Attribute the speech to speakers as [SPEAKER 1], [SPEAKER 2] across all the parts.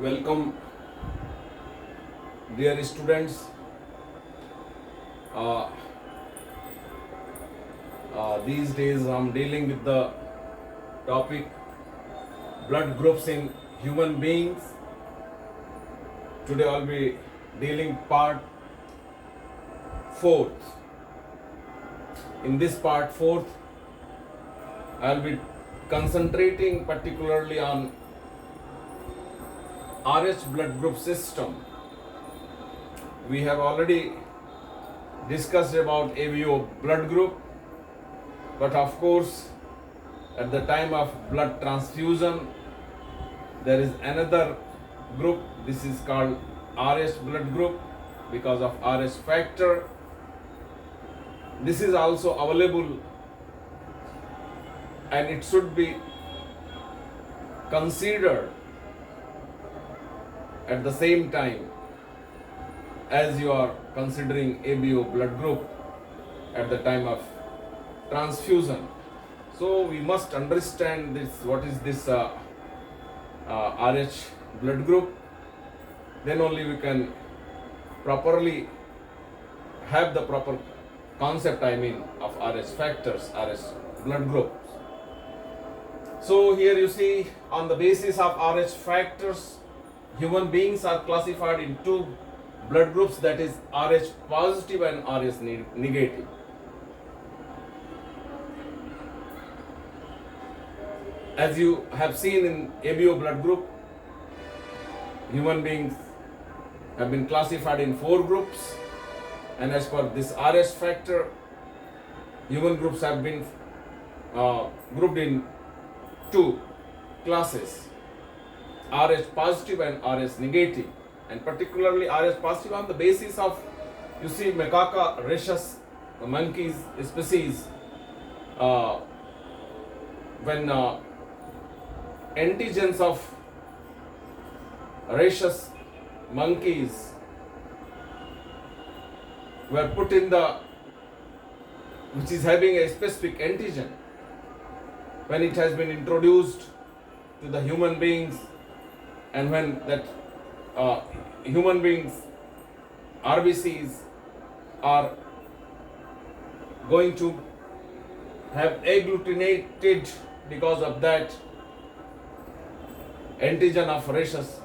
[SPEAKER 1] Welcome, dear students. Uh, these days I'm dealing with the topic blood groups in human beings. Today I'll be dealing part fourth. In this part fourth, I'll be concentrating particularly on RH blood group system. We have already discussed about ABO blood group, but of course at the time of blood transfusion there is another group. This is called RH blood group because of RH factor. This is also available and it should be considered at the same time as you are considering ABO blood group at the time of transfusion. So we must understand this, what is this RH blood group, then only we can properly have the proper concept, of RH factors, RH blood groups. So here you see, on the basis of RH factors, human beings are classified in two blood groups, that is RH positive and RH negative. As you have seen in ABO blood group, human beings have been classified in four groups, and as per this RH factor, human groups have been grouped in two classes, RH positive and RH negative, and particularly RH positive on the basis of, you see, macaca rhesus monkeys species, when antigens of rhesus monkeys were put in the, which is having a specific antigen, when it has been introduced to the human beings, and when that human beings RBCs are going to have agglutinated because of that antigen of rhesus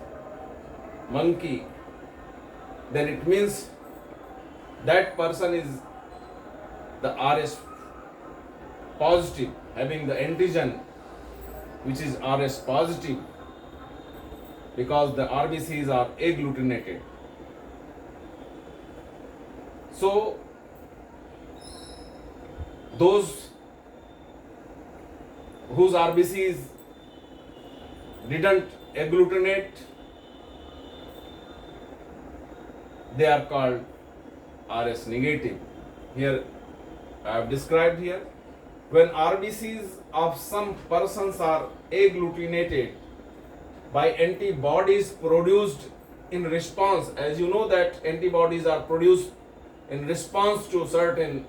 [SPEAKER 1] monkey, then it means that person is the RH positive, having the antigen which is RH positive, because the RBCs are agglutinated. So those whose RBCs didn't agglutinate, they are called RH negative. Here I have described here, when RBCs of some persons are agglutinated by antibodies produced in response, as you know that antibodies are produced in response to certain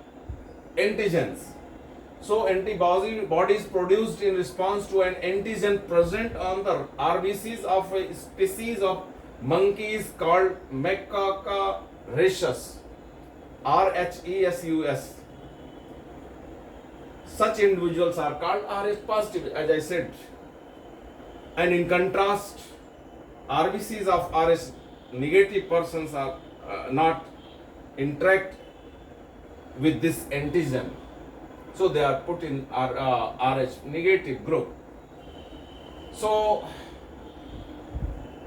[SPEAKER 1] antigens. So antibodies produced in response to an antigen present on the RBCs of a species of monkeys called macaca rhesus, RHESUS. Such individuals are called RH positive, as I said. And in contrast, RBCs of RH negative persons are not interact with this antigen, so they are put in RH negative group. So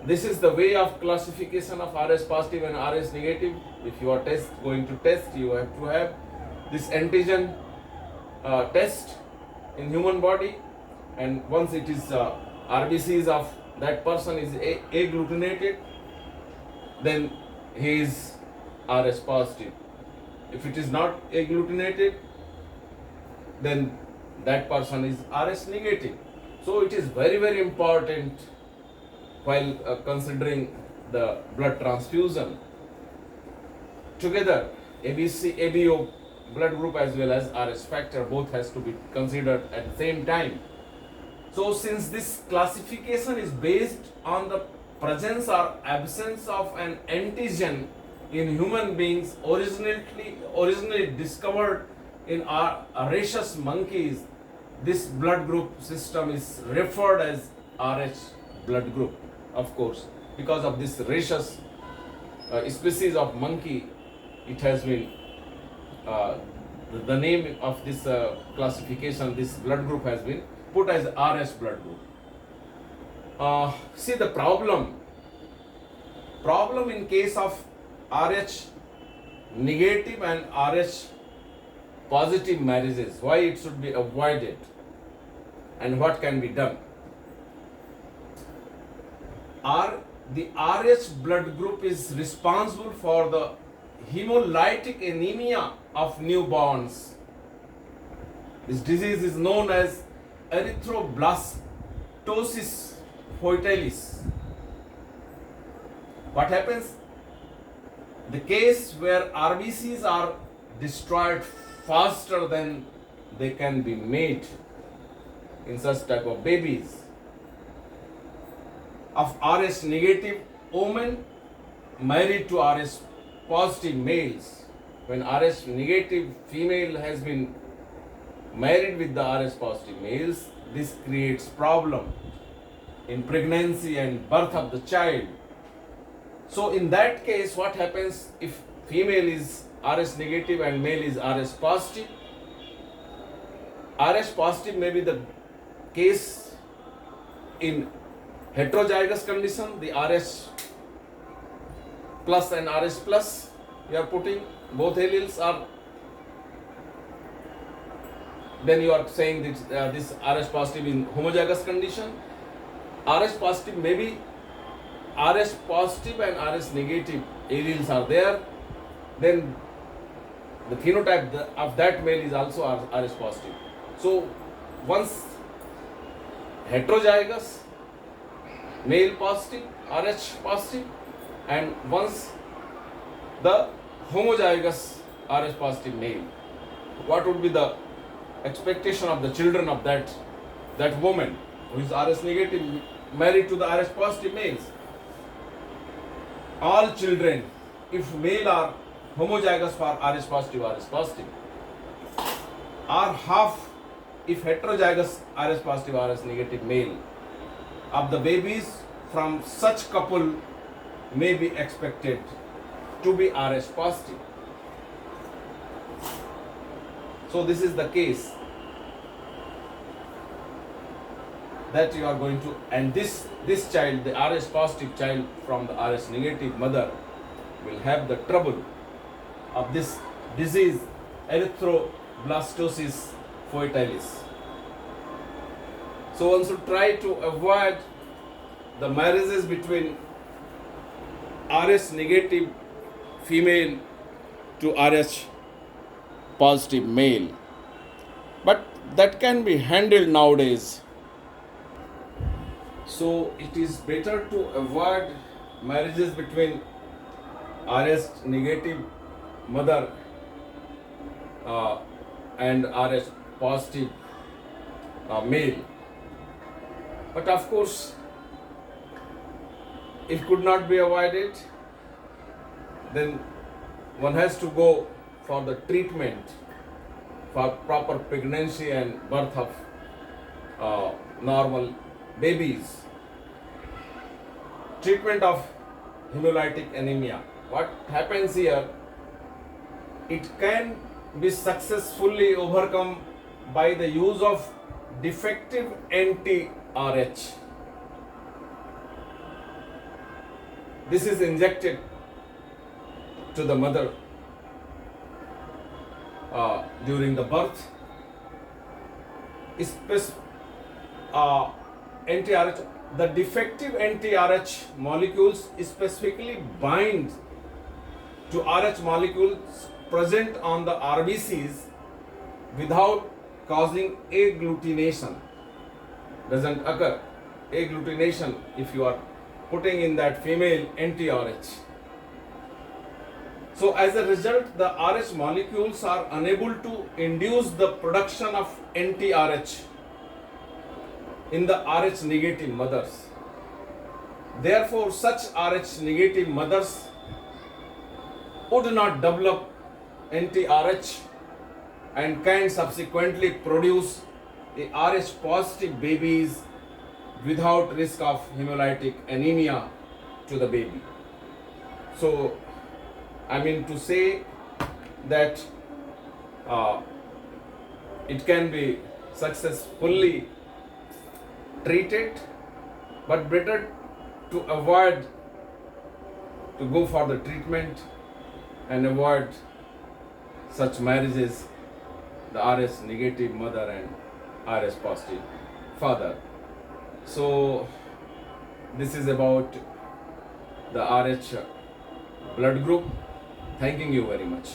[SPEAKER 1] this is the way of classification of RH positive and RH negative. If you are going to test, you have to have this antigen test in human body, and once it is RBCs of that person is agglutinated, then he is RH positive. If it is not agglutinated, then that person is RH negative. So it is very, very important while considering the blood transfusion. Together, ABO blood group as well as RH factor, both has to be considered at the same time. So since this classification is based on the presence or absence of an antigen in human beings originally discovered in our rhesus monkeys, this blood group system is referred as Rh blood group, of course, because of this rhesus species of monkey. It has been the name of this classification, this blood group has been put as Rh blood group. See the problem in case of Rh negative and Rh positive marriages, why it should be avoided and what can be done. The Rh blood group is responsible for the hemolytic anemia of newborns. This disease is known as erythroblastosis foetalis. What happens? The case where RBCs are destroyed faster than they can be made in such type of babies. Of Rh negative women married to Rh positive males. When Rh negative female has been married with the Rh positive males, this creates problem in pregnancy and birth of the child. So in that case, what happens if female is Rh negative and male is Rh positive? Rh positive may be the case in heterozygous condition, the Rh plus and Rh plus, you are putting both alleles are, then you are saying that this Rh positive in homozygous condition. Rh positive may be Rh positive and Rh negative alleles are there, then the phenotype of that male is also Rh positive. So once heterozygous male positive, Rh positive, and once the homozygous Rh positive male, what would be the expectation of the children of that woman who is Rh negative married to the Rh positive males? All children, if male are homozygous for Rh positive, are half if heterozygous Rh positive, Rh negative male of the babies from such couple may be expected to be Rh positive. So this is the case that you are going to, and this child, the Rh positive child from the Rh negative mother, will have the trouble of this disease, erythroblastosis foetalis. So one should try to avoid the marriages between Rh negative female to Rh positive male. But that can be handled nowadays. So it is better to avoid marriages between Rh negative mother and Rh positive male. But of course, if could not be avoided, then one has to go for the treatment for proper pregnancy and birth of normal babies. Treatment of hemolytic anemia. What happens here? It can be successfully overcome by the use of defective anti-Rh. This is injected to the mother during the birth. Anti-Rh, the defective anti-Rh molecules specifically bind to Rh molecules present on the RBCs without causing agglutination. Doesn't occur agglutination if you are putting in that female anti-Rh. So as a result, the Rh molecules are unable to induce the production of anti-Rh in the Rh negative mothers. Therefore, such Rh negative mothers would not develop anti-Rh and can subsequently produce a Rh positive babies without risk of hemolytic anemia to the baby. So, I mean to say that it can be successfully treated, but better to avoid to go for the treatment and avoid such marriages, the Rh negative mother and Rh positive father. So this is about the Rh blood group. Thanking you very much.